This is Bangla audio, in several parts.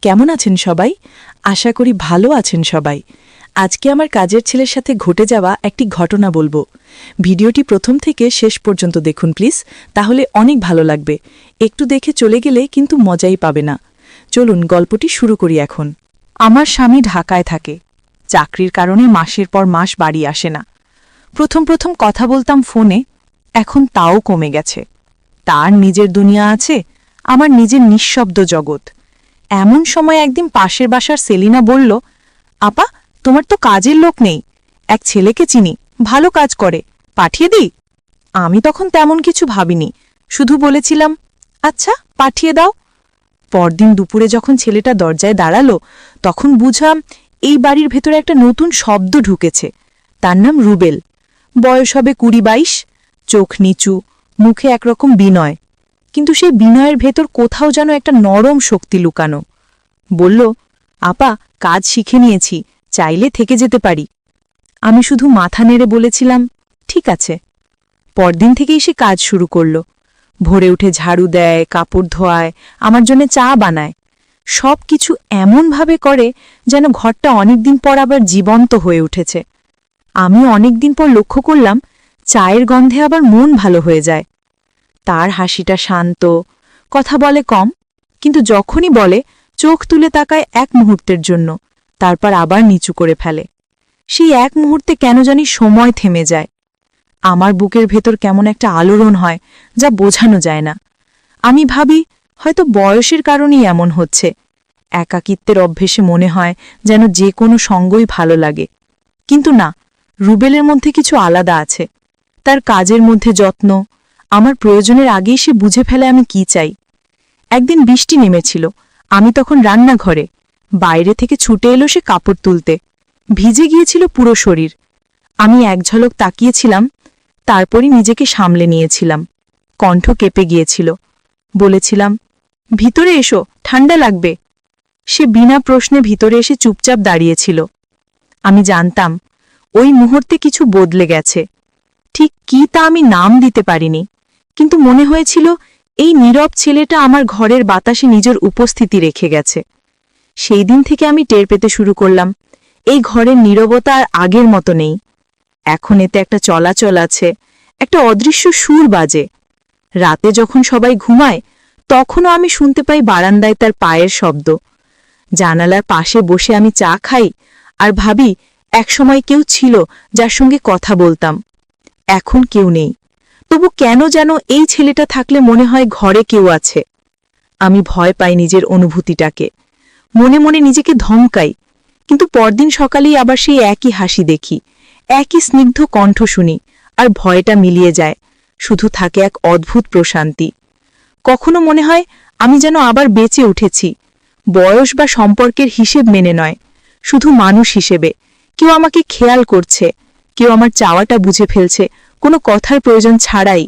কেমন আছেন সবাই? আশা করি ভালো আছেন সবাই। আজকে আমার কাজের ছেলের সাথে ঘটে যাওয়া একটি ঘটনা বলবো। ভিডিওটি প্রথম থেকে শেষ পর্যন্ত দেখুন প্লিজ, তাহলে অনেক ভালো লাগবে। একটু দেখে চলে গেলে কিন্তু মজাই পাবে না। চলুন গল্পটি শুরু করি এখন। আমার স্বামী ঢাকায় থাকে। চাকরির কারণে মাসের পর মাস বাড়ি আসে না। প্রথম কথা বলতাম ফোনে, এখন তাও কমে গেছে। তার নিজের দুনিয়া আছে, আমার নিজের নিঃশব্দ জগৎ। এমন সময় একদিন পাশের বাসার সেলিনা বলল, আপা, তোমার তো কাজের লোক নেই, এক ছেলেকে চিনি, ভালো কাজ করে, পাঠিয়ে দিই। আমি তখন তেমন কিছু ভাবিনি, শুধু বলেছিলাম, আচ্ছা পাঠিয়ে দাও। পরদিন দুপুরে যখন ছেলেটা দরজায় দাঁড়ালো, তখন বুঝলাম এই বাড়ির ভেতরে একটা নতুন শব্দ ঢুকেছে। তার নাম রুবেল। বয়স হবে 20-22, চোখ নিচু, মুখে একরকম বিনয়, কিন্তু সেই বিনয়ের ভেতর কোথাও যেন একটা নরম শক্তি লুকানো। বলল, আপা, কাজ শিখে নিয়েছি, চাইলে থেকে যেতে পারি। আমি শুধু মাথা নেড়ে বলেছিলাম, ঠিক আছে। পরদিন থেকেই সে কাজ শুরু করল। ভোরে উঠে ঝাড়ু দেয়, কাপড় ধোয়ায়, আমার জন্য চা বানায়। সব কিছু এমনভাবে করে যেন ঘরটা অনেকদিন পর আবার জীবন্ত হয়ে উঠেছে। আমি অনেকদিন পর লক্ষ্য করলাম, চায়ের গন্ধে আবার মন ভালো হয়ে যায়। তার হাসিটা শান্ত, কথা বলে কম, কিন্তু যখনই বলে চোখ তুলে তাকায় এক মুহূর্তের জন্য, তারপর আবার নিচু করে ফেলে। সেই এক মুহূর্তে কেন জানি সময় থেমে যায়। আমার বুকের ভেতর কেমন একটা আলোড়ন হয়, যা বোঝানো যায় না। আমি ভাবি, হয়তো বয়সের কারণেই এমন হচ্ছে। একাকিত্বের অভ্যেসে মনে হয় যেন যে কোনো সঙ্গই ভালো লাগে। কিন্তু না, রুবেলের মধ্যে কিছু আলাদা আছে। তার কাজের মধ্যে যত্ন, আমার প্রয়োজনের আগেই সে বুঝে ফেলে আমি কি চাই। একদিন বৃষ্টি নেমেছিল, আমি তখন রান্নাঘরে। বাইরে থেকে ছুটে এলো সে কাপড় তুলতে। ভিজে গিয়েছিল পুরো শরীর। আমি এক ঝলক তাকিয়েছিলাম, তারপরই নিজেকে সামলে নিয়েছিলাম। কণ্ঠ কেঁপে গিয়েছিল। বলেছিলাম, ভিতরে এসো, ঠান্ডা লাগবে। সে বিনা প্রশ্নে ভিতরে এসে চুপচাপ দাঁড়িয়েছিল। আমি জানতাম, ওই মুহূর্তে কিছু বদলে গেছে। ঠিক কি তা আমি নাম দিতে পারিনি, কিন্তু মনে হয়েছিল এই নীরব ছেলেটা আমার ঘরের বাতাসে নিজের উপস্থিতি রেখে গেছে। সেই দিন থেকে আমি টের পেতে শুরু করলাম, এই ঘরের নীরবতা আর আগের মতো নেই। এখন এতে একটা চলাচল আছে, একটা অদৃশ্য সুর বাজে। রাতে যখন সবাই ঘুমায়, তখনও আমি শুনতে পাই বারান্দায় তার পায়ের শব্দ। জানালার পাশে বসে আমি চা খাই আর ভাবি, একসময় কেউ ছিল যার সঙ্গে কথা বলতাম। এখন কেউ নেই, তবু কেন যেন এই ছেলেটা থাকলে মনে হয় ঘরে কেউ আছে। আমি ভয় পাই নিজের অনুভূতিটাকে, মনে মনে নিজেকে ধমকাই, কিন্তু পরদিন সকালেই আবার সেই একই হাসি দেখি, একই স্নিগ্ধ কণ্ঠ শুনি, আর ভয়টা মিলিয়ে যায়। শুধু থাকে এক অদ্ভুত প্রশান্তি। কখনো মনে হয় আমি যেন আবার বেঁচে উঠেছি, বয়স বা সম্পর্কের হিসেব মেনে নয়, শুধু মানুষ হিসেবে। কেউ আমাকে খেয়াল করছে, কেউ আমার চাওয়াটা বুঝে ফেলছে, কোনো কথার প্রয়োজন ছাড়াই।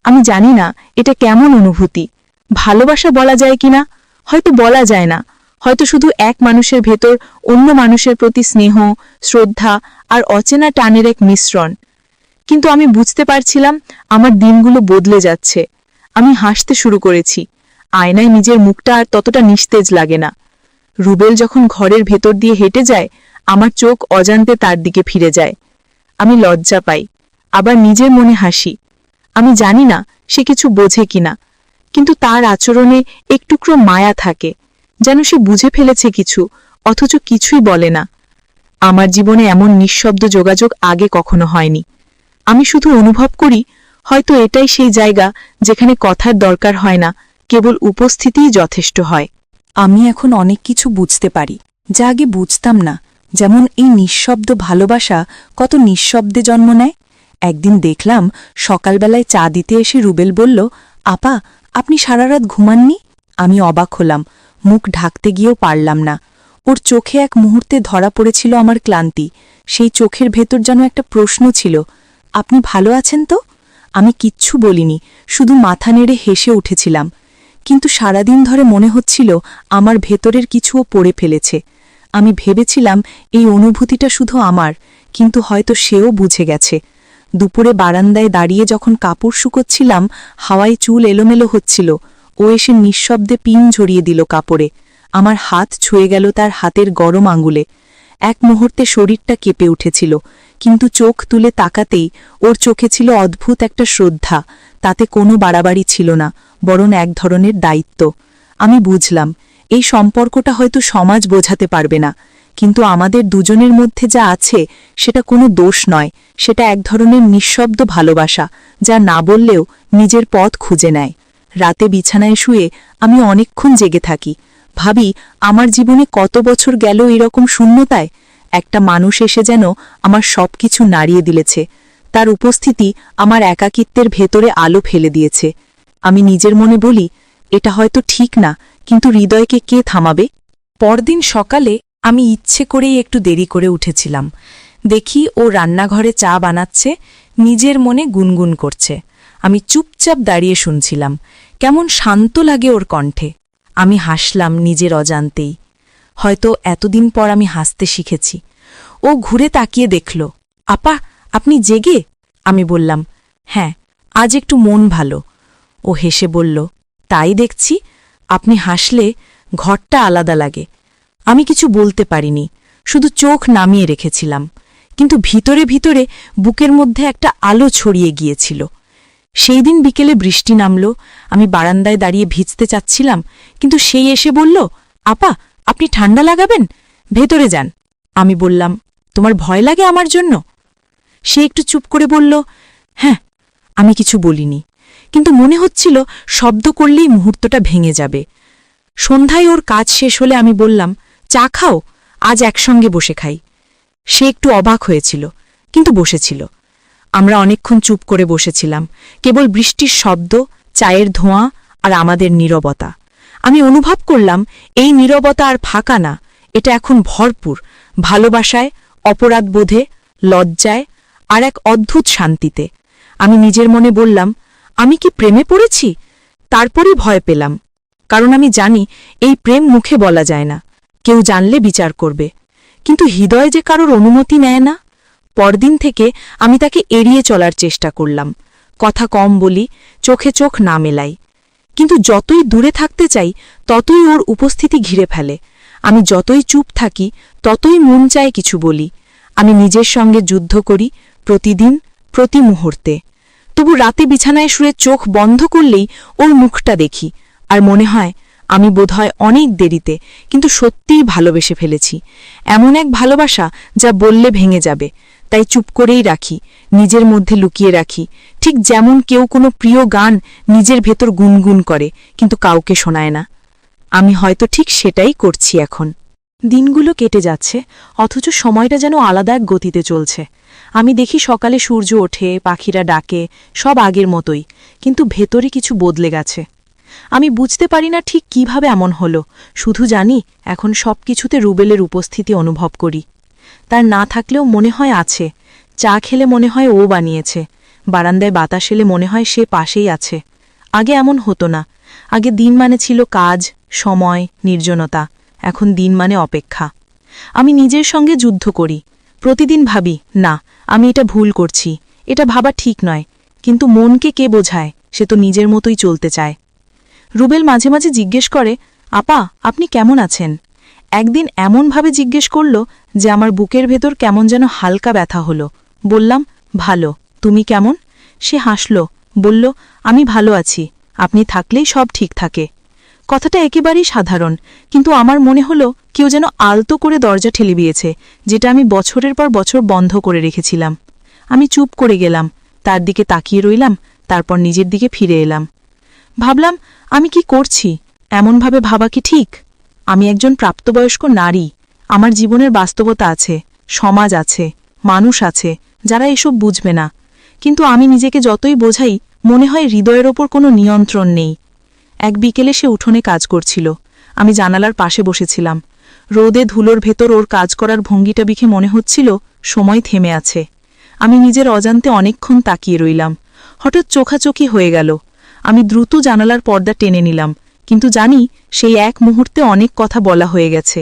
আমি জানি না এটা কেমন অনুভূতি, ভালোবাসা বলা যায় কিনা, হয়তো বলা যায় না, হয়তো শুধু এক মানুষের ভেতর অন্য মানুষের প্রতি স্নেহ, শ্রদ্ধা আর অচেনা টানের এক মিশ্রণ। কিন্তু আমি বুঝতে পারছিলাম আমার দিনগুলো বদলে যাচ্ছে। আমি হাসতে শুরু করেছি, আয়নায় নিজের মুখটা আর ততটা নিস্তেজ লাগে না। রুবেল যখন ঘরের ভেতর দিয়ে হেঁটে যায়, আমার চোখ অজান্তে তার দিকে ফিরে যায়। আমি লজ্জা পাই, আবার নিজের মনে হাসি। আমি জানি না সে কিছু বোঝে কিনা, কিন্তু তার আচরণে একটুকরো মায়া থাকে, যেন সে বুঝে ফেলেছে কিছু, অথচ কিছুই বলে না। আমার জীবনে এমন নিঃশব্দ যোগাযোগ আগে কখনো হয়নি। আমি শুধু অনুভব করি, হয়তো এটাই সেই জায়গা যেখানে কথার দরকার হয় না, কেবল উপস্থিতিই যথেষ্ট হয়। আমি এখন অনেক কিছু বুঝতে পারি, যা আগে বুঝতাম না। যেমন এই নিঃশব্দ ভালোবাসা কত নিঃশব্দে জন্ম নেয়। একদিন দেখলাম সকালবেলায় চা দিতে এসে রুবেল বলল, আপা, আপনি সারা রাত ঘুমাননি? আমি অবাক হলাম, মুখ ঢাকতে গিয়েও পারলাম না। ওর চোখে এক মুহূর্তে ধরা পড়েছিল আমার ক্লান্তি। সেই চোখের ভেতর যেন একটা প্রশ্ন ছিল, আপনি ভালো আছেন তো? আমি কিচ্ছু বলিনি, শুধু মাথা নেড়ে হেসে উঠেছিলাম। কিন্তু সারাদিন ধরে মনে হচ্ছিল আমার ভেতরের কিছুও পড়ে ফেলেছে। আমি ভেবেছিলাম এই অনুভূতিটা শুধু আমার, কিন্তু হয়তো সেও বুঝে গেছে। দুপুরে বারান্দায় দাঁড়িয়ে যখন কাপড় শুকোচ্ছিলাম, হাওয়ায় চুল এলোমেলো হচ্ছিল, ও এসে নিঃশব্দে পিন ঝরিয়ে দিল কাপড়ে। আমার হাত ছুঁয়ে গেল তার হাতের গরম আঙুলে। এক মুহূর্তে শরীরটা কেঁপে উঠেছিল, কিন্তু চোখ তুলে তাকাতেই ওর চোখে ছিল অদ্ভুত একটা শ্রদ্ধা। তাতে কোনো বাড়াবাড়ি ছিল না, বরং এক ধরনের দায়িত্ব। আমি বুঝলাম, এই সম্পর্কটা হয়তো সমাজ বোঝাতে পারবে না, কিন্তু আমাদের দুজনের মধ্যে যা আছে সেটা কোনো দোষ নয়, সেটা এক ধরনের নিঃশব্দ ভালোবাসা, যা না বললেও নিজের পথ খুঁজে নেয়। রাতে বিছানায় শুয়ে আমি অনেকক্ষণ জেগে থাকি, ভাবি আমার জীবনে কত বছর গেল এরকম শূন্যতায়। একটা মানুষ এসে যেন আমার সব কিছু নাড়িয়ে দিলেছে, তার উপস্থিতি আমার একাকিত্বের ভেতরে আলো ফেলে দিয়েছে। আমি নিজের মনে বলি, এটা হয়তো ঠিক না, কিন্তু হৃদয়কে কে থামাবে? পরদিন সকালে আমি ইচ্ছে করেই একটু দেরি করে উঠেছিলাম। দেখি ও রান্নাঘরে চা বানাচ্ছে, নিজের মনে গুনগুন করছে। আমি চুপচাপ দাঁড়িয়ে শুনছিলাম, কেমন শান্ত লাগে ওর কণ্ঠে। আমি হাসলাম নিজের অজান্তেই। হয়তো এতদিন পর আমি হাসতে শিখেছি। ও ঘুরে তাকিয়ে দেখল, আপা আপনি জেগে? আমি বললাম, হ্যাঁ, আজ একটু মন ভালো। ও হেসে বলল, তাই দেখছি, আপনি হাসলে ঘরটা আলাদা লাগে। আমি কিছু বলতে পারিনি, শুধু চোখ নামিয়ে রেখেছিলাম, কিন্তু ভিতরে ভিতরে বুকের মধ্যে একটা আলো ছড়িয়ে গিয়েছিল। সেই দিন বিকেলে বৃষ্টি নামল। আমি বারান্দায় দাঁড়িয়ে ভিজতে চাচ্ছিলাম, কিন্তু সেই এসে বলল, আপা আপনি ঠান্ডা লাগাবেন, ভেতরে যান। আমি বললাম, তোমার ভয় লাগে আমার জন্য? সে একটু চুপ করে বলল, হ্যাঁ। আমি কিছু বলিনি, কিন্তু মনে হচ্ছিল শব্দ করলেই মুহূর্তটা ভেঙে যাবে। সন্ধ্যায় ওর কাজ শেষ হলে আমি বললাম, চা খাও, আজ একসঙ্গে বসে খাই। সে একটু অবাক হয়েছিল, কিন্তু বসেছিল। আমরা অনেকক্ষণ চুপ করে বসেছিলাম, কেবল বৃষ্টির শব্দ, চায়ের ধোঁয়া আর আমাদের নীরবতা। আমি অনুভব করলাম, এই নীরবতা আর ফাঁকা না, এটা এখন ভরপুর ভালোবাসায়, অপরাধবোধে, লজ্জায় আর এক অদ্ভুত শান্তিতে। আমি নিজের মনে বললাম, আমি কি প্রেমে পড়েছি? তারপরই ভয় পেলাম, কারণ আমি জানি এই প্রেম মুখে বলা যায় না, কেউ জানলে বিচার করবে। কিন্তু হৃদয় যে কারোর অনুমতি নেয় না। পরদিন থেকে আমি তাকে এড়িয়ে চলার চেষ্টা করলাম, কথা কম বলি, চোখে চোখ না মেলাই। কিন্তু যতই দূরে থাকতে চাই, ততই ওর উপস্থিতি ঘিরে ফেলে। আমি যতই চুপ থাকি, ততই মন চায় কিছু বলি। আমি নিজের সঙ্গে যুদ্ধ করি, প্রতিদিন, প্রতি মুহূর্তে। তবু রাতে বিছানায় শুয়ে চোখ বন্ধ করলেই ওর মুখটা দেখি, আর মনে হয় আমি বোধহয় অনেক দেরিতে, কিন্তু সত্যিই ভালোবেসে ফেলেছি। এমন এক ভালোবাসা যা বললে ভেঙে যাবে, তাই চুপ করেই রাখি, নিজের মধ্যে লুকিয়ে রাখি, ঠিক যেমন কেউ কোনো প্রিয় গান নিজের ভেতর গুনগুন করে, কিন্তু কাউকে শোনায় না। আমি হয়তো ঠিক সেটাই করছি এখন। দিনগুলো কেটে যাচ্ছে, অথচ সময়টা যেন আলাদা এক গতিতে চলছে। আমি দেখি সকালে সূর্য ওঠে, পাখিরা ডাকে, সব আগের মতোই, কিন্তু ভেতরে কিছু বদলে গেছে। আমি বুঝতে পারি না ঠিক কিভাবে এমন হলো, শুধু জানি এখন সব কিছুতে রুবেলের উপস্থিতি অনুভব করি। তার না থাকলেও মনে হয় আছে, চা খেলে মনে হয় ও বানিয়েছে, বারান্দায় বাতাস এলে মনে হয় সে পাশেই আছে। আগে এমন হতো না, আগে দিন মানে ছিল কাজ, সময়, নির্জনতা, এখন দিন মানে অপেক্ষা। আমি নিজের সঙ্গে যুদ্ধ করি, প্রতিদিন ভাবি, না আমি এটা ভুল করছি, এটা ভাবা ঠিক নয়, কিন্তু মনকে কে বোঝায়, সে তো নিজের মতোই চলতে চায়। রুবেল মাঝে মাঝে জিজ্ঞেস করে, আপা আপনি কেমন আছেন? একদিন এমনভাবে জিজ্ঞেস করল যে আমার বুকের ভেতর কেমন যেন হালকা ব্যথা হলো। বললাম, ভালো, তুমি কেমন? সে হাসল, বলল, আমি ভালো আছি, আপনি থাকলেই সব ঠিক থাকে। কথাটা একেবারেই সাধারণ, কিন্তু আমার মনে হলো কেউ যেন আলতো করে দরজা ঠেলে দিয়েছে, যেটা আমি বছরের পর বছর বন্ধ করে রেখেছিলাম। আমি চুপ করে গেলাম, তার দিকে তাকিয়ে রইলাম, তারপর নিজের দিকে ফিরে এলাম। ভাবলাম, আমি কি করছি? এমনভাবে ভাবা কি ঠিক? আমি একজন প্রাপ্তবয়স্ক নারী, আমার জীবনের বাস্তবতা আছে, সমাজ আছে, মানুষ আছে যারা এসব বুঝবে না। কিন্তু আমি নিজেকে যতই বোঝাই, মনে হয় হৃদয়ের ওপর কোনো নিয়ন্ত্রণ নেই। এক বিকেলে সে উঠোনে কাজ করছিল, আমি জানালার পাশে বসেছিলাম। রোদে ধুলোর ভেতর ওর কাজ করার ভঙ্গিটা দেখে মনে হচ্ছিল সময় থেমে আছে। আমি নিজের অজান্তে অনেকক্ষণ তাকিয়ে রইলাম। হঠাৎ চোখাচোখি হয়ে গেল। আমি দ্রুত জানালার পর্দা টেনে নিলাম, কিন্তু জানি সেই এক মুহূর্তে অনেক কথা বলা হয়ে গেছে।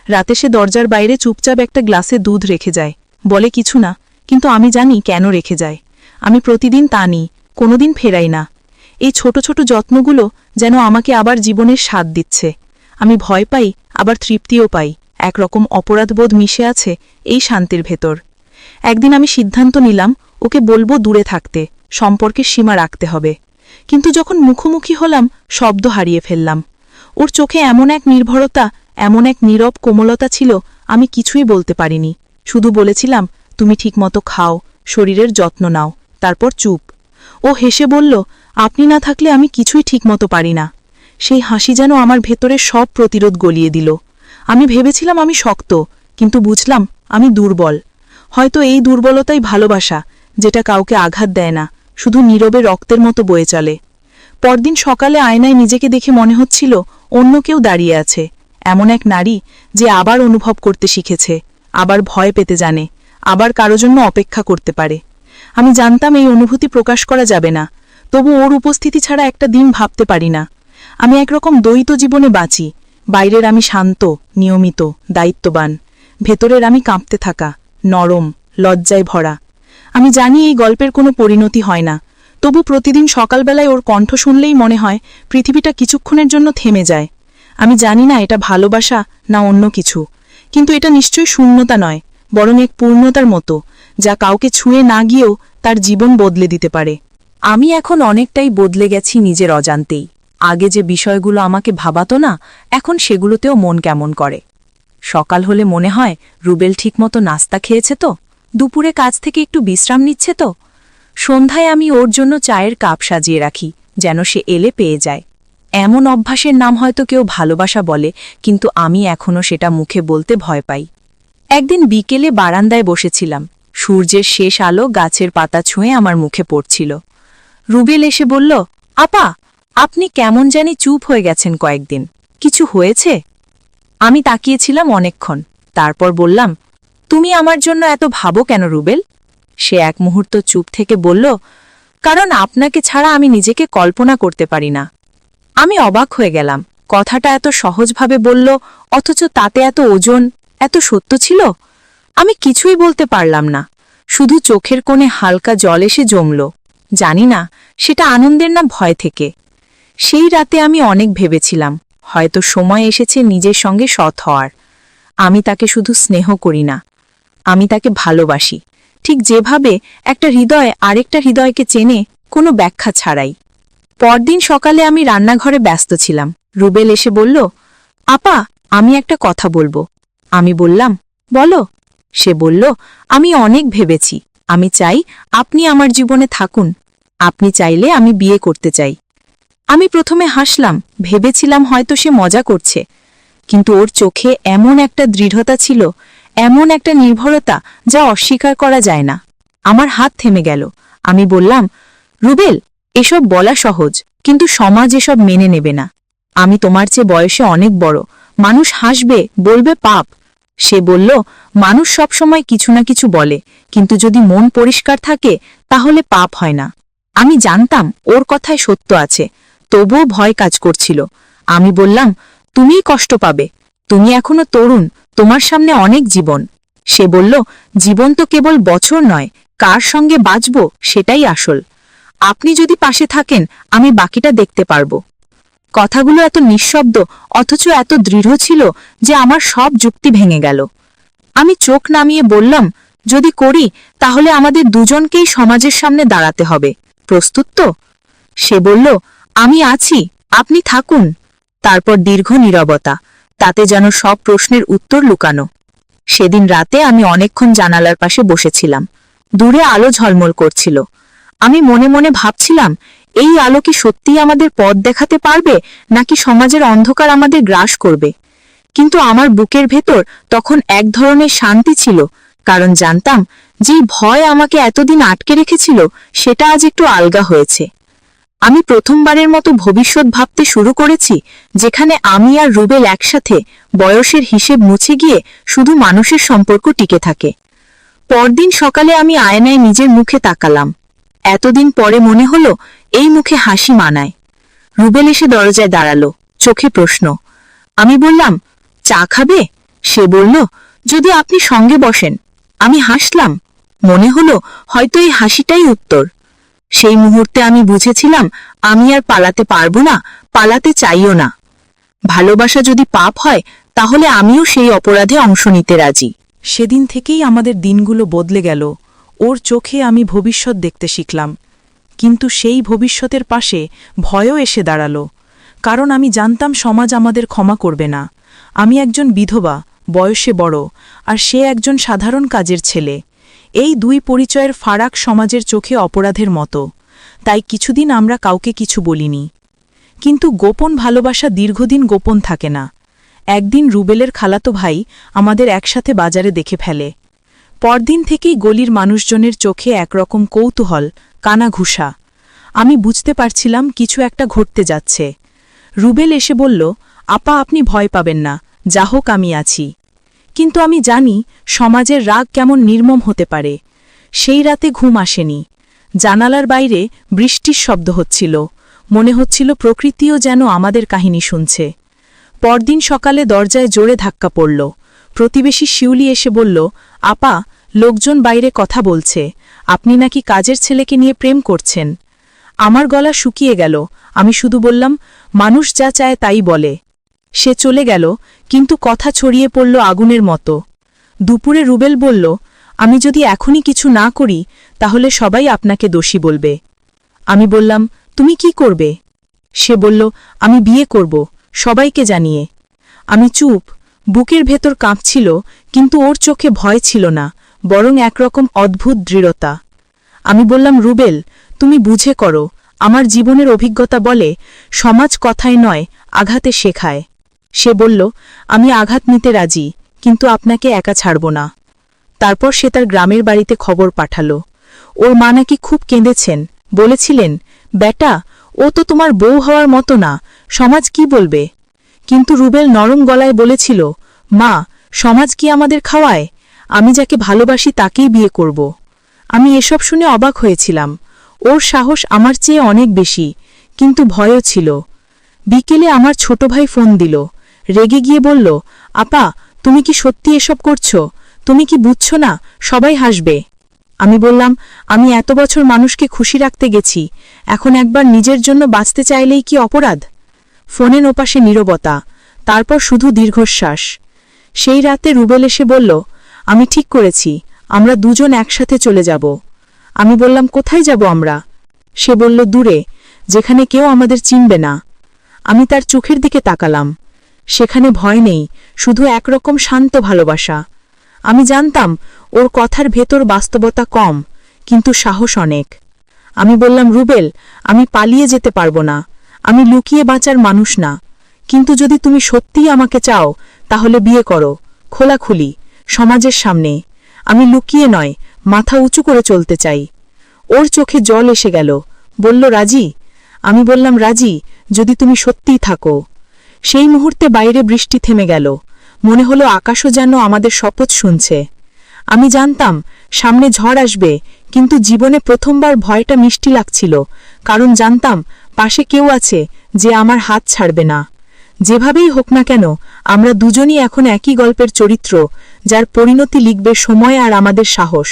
রাতে সে দরজার বাইরে চুপচাপ একটা গ্লাসে দুধ রেখে যায়, বলে কিছু না, কিন্তু আমি জানি কেন রেখে যায়। আমি প্রতিদিন তা নিই, কোনোদিন ফেরাই না। এই ছোট ছোট যত্নগুলো যেন আমাকে আবার জীবনের স্বাদ দিচ্ছে। আমি ভয় পাই, আবার তৃপ্তিও পাই। একরকম অপরাধবোধ মিশে আছে এই শান্তির ভেতর। একদিন আমি সিদ্ধান্ত নিলাম ওকে বলবো দূরে থাকতে, সম্পর্কের সীমা রাখতে হবে। কিন্তু যখন মুখোমুখি হলাম শব্দ হারিয়ে ফেললাম। ওর চোখে এমন এক নির্ভরতা, এমন এক নীরব কোমলতা ছিল, আমি কিছুই বলতে পারিনি। শুধু বলেছিলাম, তুমি ঠিকমতো খাও, শরীরের যত্ন নাও, তারপর চুপ। ও হেসে বলল, আপনি না থাকলে আমি কিছুই ঠিকমতো পারি না। সেই হাসি যেন আমার ভেতরে সব প্রতিরোধ গলিয়ে দিল। আমি ভেবেছিলাম আমি শক্ত, কিন্তু বুঝলাম আমি দুর্বল। হয়তো এই দুর্বলতাই ভালোবাসা, যেটা কাউকে আঘাত দেয় না, শুধু নীরবে রক্তের মতো বয়ে চলে। পরদিন সকালে আয়নায় নিজেকে দেখে মনে হচ্ছিল অন্য কেউ দাঁড়িয়ে আছে, এমন এক নারী যে আবার অনুভব করতে শিখেছে, আবার ভয় পেতে জানে, আবার কারো জন্য অপেক্ষা করতে পারে। আমি জানতাম এই অনুভূতি প্রকাশ করা যাবে না, তবু ওর উপস্থিতি ছাড়া একটা দিন ভাবতে পারি না। আমি একরকম দ্বৈত জীবনে বাঁচি। বাইরের আমি শান্ত, নিয়মিত, দায়িত্ববান। ভেতরের আমি কাঁপতে থাকা, নরম, লজ্জায় ভরা। আমি জানি এই গল্পের কোনো পরিণতি হয় না, তবু প্রতিদিন সকালবেলায় ওর কণ্ঠ শুনলেই মনে হয় পৃথিবীটা কিছুক্ষণের জন্য থেমে যায়। আমি জানি না এটা ভালোবাসা না অন্য কিছু, কিন্তু এটা নিশ্চয়ই শূন্যতা নয়, বরং এক পূর্ণতার মতো, যা কাউকে ছুঁয়ে না গিয়েও তার জীবন বদলে দিতে পারে। আমি এখন অনেকটাই বদলে গেছি নিজের অজান্তেই। আগে যে বিষয়গুলো আমাকে ভাবাতো না, এখন সেগুলোতেও মন কেমন করে। সকাল হলে মনে হয় রুবেল ঠিকমতো নাস্তা খেয়েছে তো, দুপুরে কাজ থেকে একটু বিশ্রাম নিচ্ছে তো। সন্ধ্যায় আমি ওর জন্য চায়ের কাপ সাজিয়ে রাখি, যেন সে এলে পেয়ে যায়। এমন অভ্যাসের নাম হয়তো কেউ ভালোবাসা বলে, কিন্তু আমি এখনও সেটা মুখে বলতে ভয় পাই। একদিন বিকেলে বারান্দায় বসেছিলাম, সূর্যের শেষ আলো গাছের পাতা ছুঁয়ে আমার মুখে পড়ছিল। রুবেল এসে বলল, আপা, আপনি কেমন জানি চুপ হয়ে গেছেন কয়েকদিন, কিছু হয়েছে? আমি তাকিয়েছিলাম অনেকক্ষণ, তারপর বললাম, তুমি আমার জন্য এত ভাবো কেন রুবেল? সে এক মুহূর্ত চুপ থেকে বলল, কারণ আপনাকে ছাড়া আমি নিজেকে কল্পনা করতে পারি না। আমি অবাক হয়ে গেলাম, কথাটা এত সহজভাবে বলল, অথচ তাতে এত ওজন, এত সত্য ছিল। আমি কিছুই বলতে পারলাম না, শুধু চোখের কোণে হালকা জল এসে জমল। জানি না সেটা আনন্দের না ভয় থেকে। সেই রাতে আমি অনেক ভেবেছিলাম, হয়তো সময় এসেছে নিজের সঙ্গে সৎ হওয়ার। আমি তাকে শুধু স্নেহ করি না, আমি তাকে ভালোবাসি, ঠিক যেভাবে একটা হৃদয় আরেকটা হৃদয়কে চেনে, কোনো ব্যাখ্যা ছাড়াই। পরদিন সকালে আমি রান্নাঘরে ব্যস্ত ছিলাম। রুবেল এসে বলল, আপা, আমি একটা কথা বলবো। আমি বললাম, বলো। সে বলল, আমি অনেক ভেবেছি, আমি চাই আপনি আমার জীবনে থাকুন। আপনি চাইলে আমি বিয়ে করতে চাই। আমি প্রথমে হাসলাম, ভেবেছিলাম হয়তো সে মজা করছে, কিন্তু ওর চোখে এমন একটা দৃঢ়তা ছিল, এমন একটা নির্ভরতা, যা অস্বীকার করা যায় না। আমার হাত থেমে গেল। আমি বললাম, রুবেল, এসব বলা সহজ, কিন্তু সমাজ এসব মেনে নেবে না। আমি তোমার চেয়ে বয়সে অনেক বড়, মানুষ হাসবে, বলবে পাপ। সে বলল, মানুষ সবসময় কিছু না কিছু বলে, কিন্তু যদি মন পরিষ্কার থাকে তাহলে পাপ হয় না। আমি জানতাম ওর কথায় সত্য আছে, তবুও ভয় কাজ করছিল। আমি বললাম, তুমিই কষ্ট পাবে, তুমি এখনো তরুণ, তোমার সামনে অনেক জীবন। সে বলল, জীবন তো কেবল বছর নয়, কার সঙ্গে বাঁচব সেটাই আসল। আপনি যদি পাশে থাকেন আমি বাকিটা দেখতে পারব। কথাগুলো এত নিঃশব্দ, অথচ এত দৃঢ় ছিল যে আমার সব যুক্তি ভেঙে গেল। আমি চোখ নামিয়ে বললাম, যদি করি তাহলে আমাদের দুজনকেই সমাজের সামনে দাঁড়াতে হবে, প্রস্তুত তো? সে বলল, আমি আছি, আপনি থাকুন। তারপর দীর্ঘ নীরবতা, তাতে যেন সব প্রশ্নের উত্তর লুকানো। সেদিন রাতে আমি অনেকক্ষণ জানালার পাশে বসেছিলাম। দূরে আলো ঝলমল করছিল। আমি মনে মনে ভাবছিলাম, এই আলো কি সত্যিই আমাদের পথ দেখাতে পারবে, নাকি সমাজের অন্ধকার আমাদের গ্রাস করবে? কিন্তু আমার বুকের ভেতর তখন এক ধরনের শান্তি ছিল, কারণ জানতাম যেই ভয় আমাকে এতদিন আটকে রেখেছিল সেটা আজ একটু আলগা হয়েছে। আমি প্রথমবারের মতো ভবিষ্যৎ ভাবতে শুরু করেছি, যেখানে আমি আর রুবেল একসাথে, বয়সের হিসেব মুছে গিয়ে শুধু মানুষের সম্পর্ক টিকে থাকে। পরদিন সকালে আমি আয়নায় নিজের মুখে তাকালাম। এতদিন পরে মনে হলো এই মুখে হাসি মানায়। রুবেল এসে দরজায় দাঁড়ালো, চোখে প্রশ্ন। আমি বললাম, চা খাবে? সে বলল, যদি আপনি সঙ্গে বসেন। আমি হাসলাম, মনে হলো হয়তো এই হাসিটাই উত্তর। সেই মুহূর্তে আমি বুঝেছিলাম আমি আর পালাতে পারবো না, পালাতে চাইও না। ভালোবাসা যদি পাপ হয় তাহলে আমিও সেই অপরাধে অংশ নিতে রাজি। সেদিন থেকেই আমাদের দিনগুলো বদলে গেল। ওর চোখে আমি ভবিষ্যৎ দেখতে শিখলাম, কিন্তু সেই ভবিষ্যতের পাশে ভয়ও এসে দাঁড়াল। কারণ আমি জানতাম সমাজ আমাদের ক্ষমা করবে না। আমি একজন বিধবা, বয়সে বড়, আর সে একজন সাধারণ কাজের ছেলে। এই দুই পরিচয়ের ফারাক সমাজের চোখে অপরাধের মতো। তাই কিছুদিন আমরা কাউকে কিছু বলিনি। কিন্তু গোপন ভালোবাসা দীর্ঘদিন গোপন থাকে না। একদিন রুবেলের খালাতো ভাই আমাদের একসাথে বাজারে দেখে ফেলে। পরদিন থেকেই গলির মানুষজনের চোখে একরকম কৌতূহল, কানাঘুষা। আমি বুঝতে পারছিলাম কিছু একটা ঘটতে যাচ্ছে। রুবেল এসে বলল, আপা আপনি ভয় পাবেন না, যা হোক আমি আছি। কিন্তু আমি জানি সমাজের রাগ কেমন নির্মম হতে পারে। সেই রাতে ঘুম আসেনি। জানালার বাইরে বৃষ্টির শব্দ হচ্ছিল। মনে হচ্ছিল প্রকৃতিও যেন আমাদের কাহিনী শুনছে। পরদিন সকালে দরজায় জোরে ধাক্কা পড়ল। প্রতিবেশী শিউলি এসে বলল, আপা, লোকজন বাইরে কথা বলছে, আপনি নাকি কাজের ছেলেকে নিয়ে প্রেম করছেন। আমার গলা শুকিয়ে গেল। আমি শুধু বললাম, মানুষ যা চায় তাই বলে। সে চলে গেল, কিন্তু কথা ছড়িয়ে পড়ল আগুনের মতো। দুপুরে রুবেল বলল, আমি যদি এখনই কিছু না করি তাহলে সবাই আপনাকে দোষী বলবে। আমি বললাম, তুমি কি করবে? সে বলল, আমি বিয়ে করব, সবাইকে জানিয়ে। আমি চুপ। বুকের ভেতর কাঁপছিল, কিন্তু ওর চোখে ভয় ছিল না, বরং একরকম অদ্ভুত দৃঢ়তা। আমি বললাম, রুবেল, তুমি বুঝে করো। আমার জীবনের অভিজ্ঞতা বলে, সমাজ কথায় নয়, আঘাতে শেখায়। সে বলল, আমি আঘাত নিতে রাজি, কিন্তু আপনাকে একা ছাড়ব না। তারপর সে তার গ্রামের বাড়িতে খবর পাঠালো। ওর মা নাকি খুব কেঁদেছেন, বলেছিলেন, বেটা, ও তো তোমার বউ হওয়ার মতো না, সমাজ কি বলবে? কিন্তু রুবেল নরম গলায় বলেছিল, মা, সমাজ কি আমাদের খাওয়ায়? আমি যাকে ভালোবাসি তাকেই বিয়ে করব। আমি এসব শুনে অবাক হয়েছিলাম। ওর সাহস আমার চেয়ে অনেক বেশি, কিন্তু ভয়ও ছিল। বিকেলে আমার ছোট ভাই ফোন দিল। রেগে গিয়ে বলল, আপা, তুমি কি সত্যি এসব করছো? তুমি কি বুঝছো না সবাই হাসবে? আমি বললাম, আমি এত বছর মানুষকে খুশি রাখতে গেছি, এখন একবার নিজের জন্য বাঁচতে চাইলেই কি অপরাধ? ফোনের ওপাশে নীরবতা, তারপর শুধু দীর্ঘশ্বাস। সেই রাতে রুবেল এসে বলল, আমি ঠিক করেছি, আমরা দুজন একসাথে চলে যাব। আমি বললাম, কোথায় যাব আমরা? সে বলল, দূরে, যেখানে কেউ আমাদের চিনবে না। আমি তার চোখের দিকে তাকালাম। সেখানে ভয় নেই, শুধু একরকম শান্ত ভালোবাসা। আমি জানতাম ওর কথার ভেতর বাস্তবতা কম, কিন্তু সাহস অনেক। আমি বললাম, রুবেল, আমি পালিয়ে যেতে পারবো না, আমি লুকিয়ে বাঁচার মানুষ না। কিন্তু যদি তুমি সত্যিই আমাকে চাও তাহলে বিয়ে করো, খোলাখুলি, সমাজের সামনে। আমি লুকিয়ে নয়, মাথা উঁচু করে চলতে চাই। ওর চোখে জল এসে গেল। বলল, রাজি? আমি বললাম, রাজি, যদি তুমি সত্যিই থাকো। সেই মুহূর্তে বাইরে বৃষ্টি থেমে গেল। মনে হলো আকাশও যেন আমাদের শপথ শুনছে। আমি জানতাম সামনে ঝড় আসবে, কিন্তু জীবনে প্রথমবার ভয়টা মিষ্টি লাগছিল, কারণ জানতাম পাশে কেউ আছে যে আমার হাত ছাড়বে না। যেভাবেই হোক না কেন, আমরা দুজনই এখন একই গল্পের চরিত্র, যার পরিণতি লিখবে সময় আর আমাদের সাহস।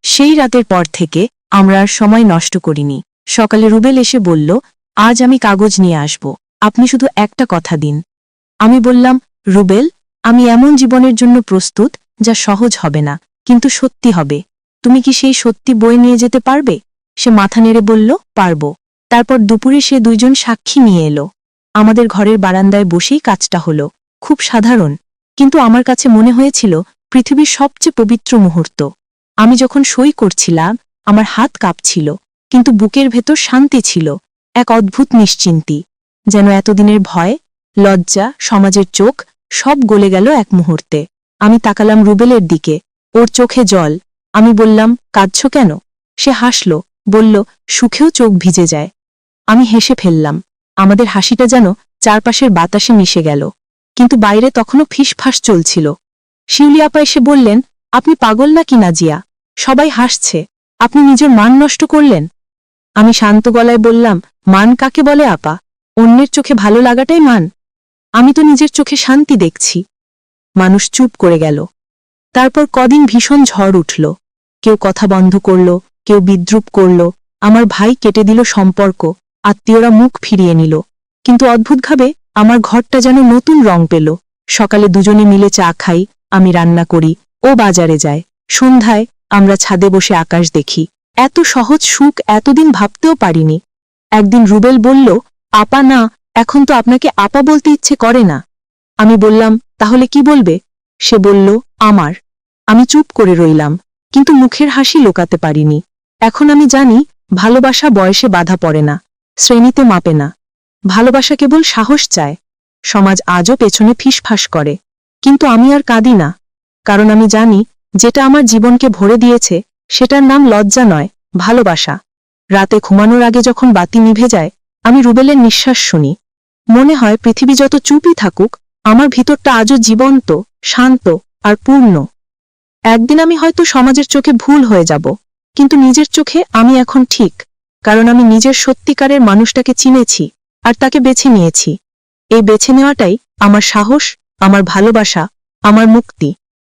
সেই রাতের পর থেকে আমরা আর সময় নষ্ট করিনি। সকালে রুবেল এসে বলল, আজ আমি কাগজ নিয়ে আসব, আপনি শুধু একটা কথা দিন। আমি বললাম, রুবেল, আমি এমন জীবনের জন্য প্রস্তুত যা সহজ হবে না, কিন্তু সত্যি হবে। তুমি কি সেই সত্যি বয়ে নিয়ে যেতে পারবে? সে মাথা নেড়ে বলল, পারব। তারপর দুপুরে সে দুইজন সাক্ষী নিয়ে এলো। আমাদের ঘরের বারান্দায় বসেই কাজটা হলো। খুব সাধারণ, কিন্তু আমার কাছে মনে হয়েছিল পৃথিবীর সবচেয়ে পবিত্র মুহূর্ত। আমি যখন সই করছিলাম আমার হাত কাঁপছিল, কিন্তু বুকের ভেতর শান্তি ছিল, এক অদ্ভুত নিশ্চিন্তি, যেন এতদিনের ভয়, লজ্জা, সমাজের চোখ সব গলে গেল এক মুহূর্তে। আমি তাকালাম রুবেলের দিকে, ওর চোখে জল। আমি বললাম, কাঁদছ কেন? সে হাসল, বলল, সুখেও চোখ ভিজে যায়। আমি হেসে ফেললাম। আমাদের হাসিটা যেন চারপাশের বাতাসে মিশে গেল, কিন্তু বাইরে তখনও ফিসফাস চলছিল। শিউলি আপা এসে বললেন, আপনি পাগল নাকি নাজিয়া? সবাই হাসছে, আপনি নিজের মান নষ্ট করলেন। আমি শান্ত গলায় বললাম, মান কাকে বলে আপা? অন্যের চোখে ভালো লাগাটাই মান। আমি তো নিজের চোখে শান্তি দেখছি। মানুষ চুপ করে গেল। তারপর কদিন ভীষণ ঝড় উঠল। কেউ কথা বন্ধ করল, কেউ বিদ্রুপ করল। আমার ভাই কেটে দিল সম্পর্ক, আত্মীয়রা মুখ ফিরিয়ে নিল। কিন্তু অদ্ভুতভাবে আমার ঘরটা যেন নতুন রং পেল। সকালে দুজনে মিলে চা খাই, আমি রান্না করি, ও বাজারে যায়। সন্ধ্যায় আমরা ছাদে বসে আকাশ দেখি। এত সহজ সুখ এতদিন ভাবতেও পারিনি। একদিন রুবেল বলল, আপা না, এখন তো আপনাকে আপা বলতে ইচ্ছে করে না। আমি বললাম, তাহলে কি বলবে? সে বলল, আমার। আমি চুপ করে রইলাম, কিন্তু মুখের হাসি লোকাতে পারিনি। এখন আমি জানি, ভালোবাসা বয়সে বাধা পড়ে না, শ্রেণীতে মাপে না। ভালোবাসা কেবল সাহস চায়। সমাজ আজও পেছনে ফিসফাস করে, কিন্তু আমি আর কাঁদি না, কারণ আমি জানি যেটা আমার জীবনকে ভরে দিয়েছে সেটার নাম লজ্জা নয়, ভালোবাসা। রাতে ঘুমানোর আগে যখন বাতি নিভে যায়, আমি রুবেলের নিঃশ্বাস শুনি। মনে হয় পৃথিবী যত চুপই থাকুক, আমার ভিতরটা আজও জীবন্ত, শান্ত আর পূর্ণ। একদিন আমি হয়তো সমাজের চোখে ভুল হয়ে যাব, কিন্তু নিজের চোখে আমি এখন ঠিক, কারণ আমি নিজের সত্যিকারের মানুষটাকে চিনেছি আর তাকে বেছে নিয়েছি। এই বেছে নেওয়াটাই আমার সাহস, আমার ভালোবাসা, আমার মুক্তি।